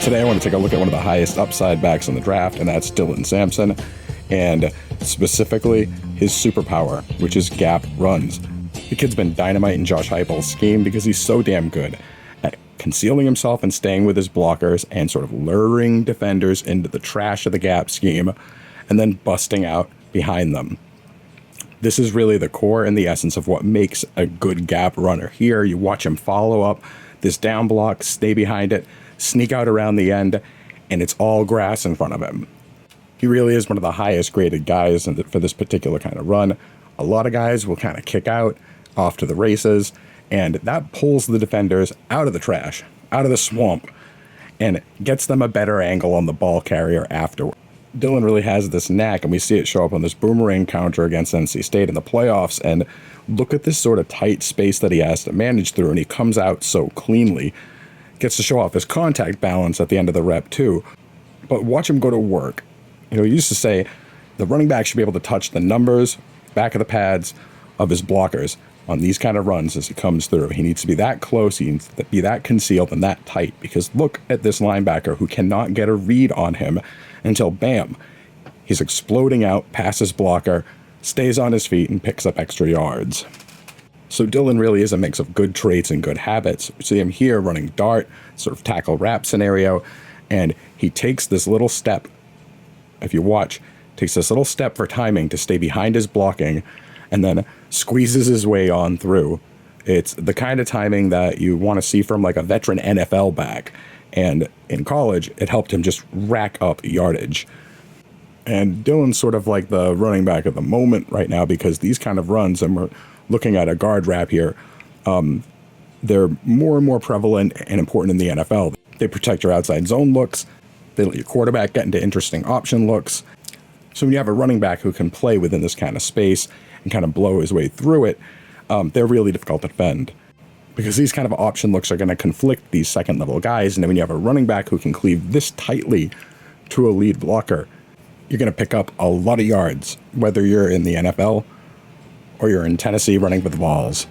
Today I want to take a look at one of the highest upside backs in the draft, and that's Dylan Sampson, and specifically his superpower, which is gap runs. The kid's been dynamite in Josh Heupel's scheme because he's so damn good at concealing himself and staying with his blockers and sort of luring defenders into the trash of the gap scheme and then busting out behind them. This is really the core and the essence of what makes a good gap runner. Here, you watch him follow up this down block, stay behind it, sneak out around the end, and it's all grass in front of him. He really is one of the highest graded guys for this particular kind of run. A lot of guys will kind of kick out off to the races, and that pulls the defenders out of the trash, out of the swamp, and gets them a better angle on the ball carrier afterward. Dylan really has this knack, and we see it show up on this boomerang counter against NC State in the playoffs, and look at this sort of tight space that he has to manage through, and he comes out so cleanly. Gets to show off his contact balance at the end of the rep too. But watch him go to work. He used to say the running back should be able to touch the numbers, back of the pads of his blockers on these kind of runs as he comes through. He needs to be that close, he needs to be that concealed and that tight, because look at this linebacker who cannot get a read on him until bam, he's exploding out past his blocker, stays on his feet, and picks up extra yards. So Dylan really is a mix of good traits and good habits. We see him here running dart, sort of tackle wrap scenario, and he takes this little step, if you watch, takes this little step for timing to stay behind his blocking, and then squeezes his way on through. It's the kind of timing that you want to see from like a veteran NFL back, and in college, it helped him just rack up yardage. And Dylan's sort of like the running back of the moment right now, because these kind of runs, and we're looking at a guard wrap here, they're more and more prevalent and important in the NFL. They protect your outside zone looks. They let your quarterback get into interesting option looks. So when you have a running back who can play within this kind of space and kind of blow his way through it, they're really difficult to defend, because these kind of option looks are going to conflict these second level guys. And then when you have a running back who can cleave this tightly to a lead blocker, you're going to pick up a lot of yards, whether you're in the NFL or you're in Tennessee running with balls.